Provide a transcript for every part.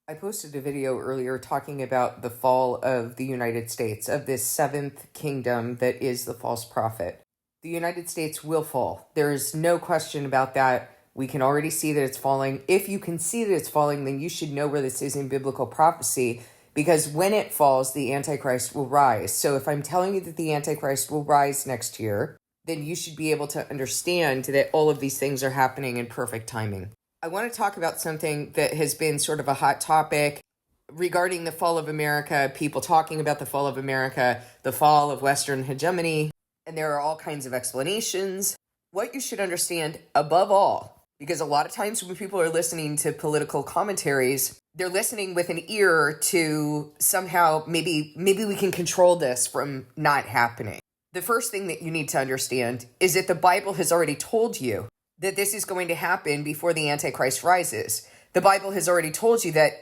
I posted a video earlier talking about the fall of the United States, of this seventh kingdom that is the false prophet. The United States will fall. There's no question about that. We can already see that it's falling. If you can see that it's falling, then you should know where this is in biblical prophecy, because when it falls, the Antichrist will rise. So if I'm telling you that the Antichrist will rise next year, then you should be able to understand that all of these things are happening in perfect timing. I want to talk about something that has been sort of a hot topic regarding the fall of America, people talking about the fall of America, the fall of Western hegemony, and there are all kinds of explanations. What you should understand above all, because a lot of times when people are listening to political commentaries, they're listening with an ear to somehow maybe we can control this from not happening. The first thing that you need to understand is that the Bible has already told you that this is going to happen before the Antichrist rises. The Bible has already told you that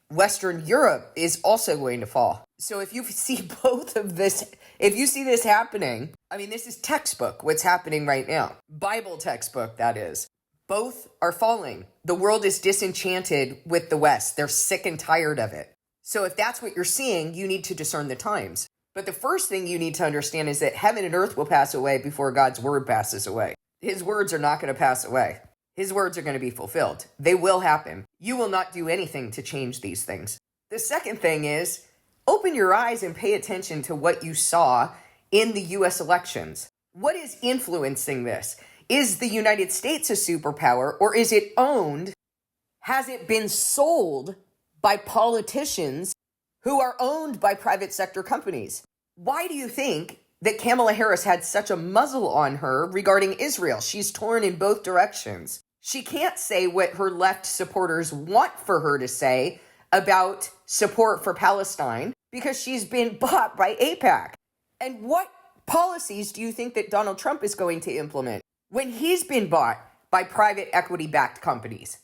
Western Europe is also going to fall. So if you see both of this, if you see this happening, I mean, this is textbook what's happening right now. Bible textbook, that is. Both are falling. The world is disenchanted with the West. They're sick and tired of it. So if that's what you're seeing, you need to discern the times. But the first thing you need to understand is that heaven and earth will pass away before God's word passes away. His words are not going to pass away. His words are going to be fulfilled. They will happen. You will not do anything to change these things. The second thing is, open your eyes and pay attention to what you saw in the U.S. elections. What is influencing this? Is the United States a superpower, or is it owned? Has it been sold by politicians who are owned by private sector companies? Why do you think that Kamala Harris had such a muzzle on her regarding Israel? She's torn in both directions. She can't say what her left supporters want for her to say about support for Palestine because she's been bought by AIPAC. And what policies do you think that Donald Trump is going to implement when he's been bought by private equity-backed companies,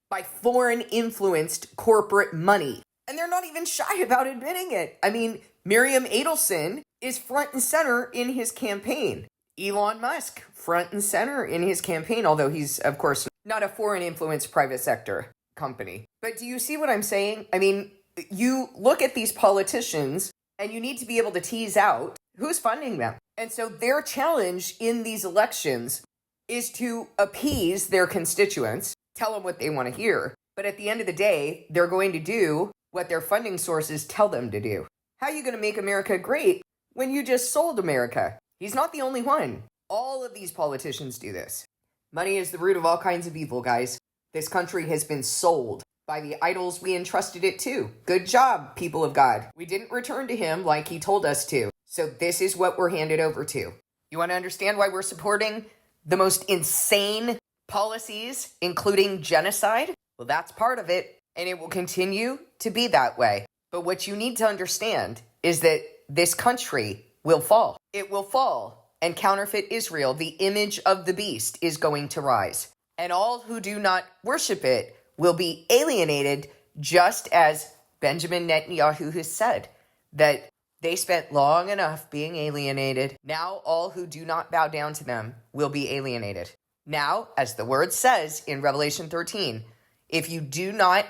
by foreign-influenced corporate money? And they're not even shy about admitting it. I mean, Miriam Adelson is front and center in his campaign. Elon Musk, front and center in his campaign, although he's, of course, not a foreign-influenced private sector company. But do you see what I'm saying? I mean, you look at these politicians, and you need to be able to tease out who's funding them. And so their challenge in these elections is to appease their constituents, tell them what they want to hear. But at the end of the day, they're going to do what their funding sources tell them to do. How are you going to make America great when you just sold America? He's not the only one. All of these politicians do this. Money is the root of all kinds of evil, guys. This country has been sold by the idols we entrusted it to. Good job, people of God. We didn't return to him like he told us to. So this is what we're handed over to. You want to understand why we're supporting the most insane policies, including genocide? Well, that's part of it, and it will continue to be that way. But what you need to understand is that this country will fall. It will fall, and counterfeit Israel, the image of the beast, is going to rise. And all who do not worship it will be alienated, just as Benjamin Netanyahu has said, that they spent long enough being alienated. Now all who do not bow down to them will be alienated. Now, as the word says in Revelation 13, if you do not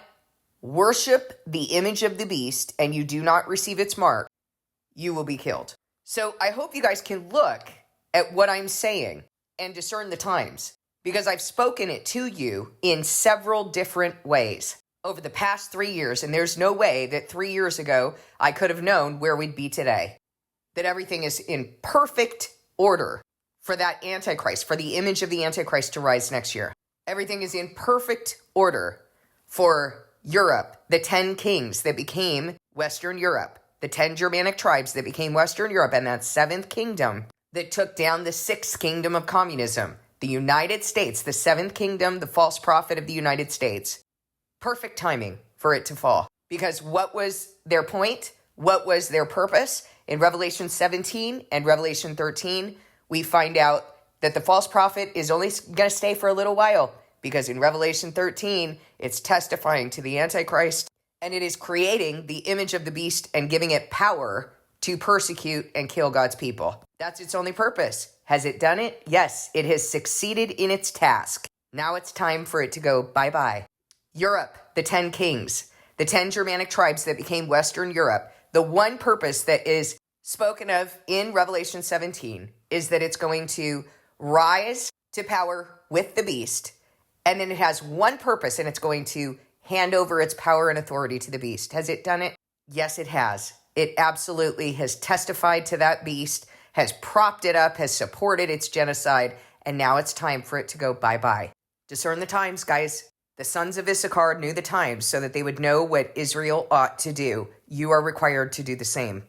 worship the image of the beast and you do not receive its mark, you will be killed. So I hope you guys can look at what I'm saying and discern the times, because I've spoken it to you in several different ways over the past 3 years, and there's no way that 3 years ago I could have known where we'd be today, that everything is in perfect order for that Antichrist, for the image of the Antichrist to rise next year. Everything is in perfect order for Europe, the 10 kings that became Western Europe, the 10 Germanic tribes that became Western Europe, and that seventh kingdom that took down the sixth kingdom of communism, the United States, the seventh kingdom, the false prophet of the United States. Perfect timing for it to fall. Because what was their point? What was their purpose? In Revelation 17 and Revelation 13, we find out that the false prophet is only going to stay for a little while, because in Revelation 13, it's testifying to the Antichrist, and it is creating the image of the beast and giving it power to persecute and kill God's people. That's its only purpose. Has it done it? Yes, it has succeeded in its task. Now it's time for it to go bye-bye. Europe, the 10 kings. the 10 Germanic tribes that became Western Europe, the one purpose that is spoken of in Revelation 17 is that it's going to rise to power with the beast. And then it has one purpose, and it's going to hand over its power and authority to the beast. Has it done it? Yes, it has. It absolutely has testified to that beast, has propped it up, has supported its genocide, and now it's time for it to go bye-bye. Discern the times, guys. The sons of Issachar knew the times so that they would know what Israel ought to do. You are required to do the same.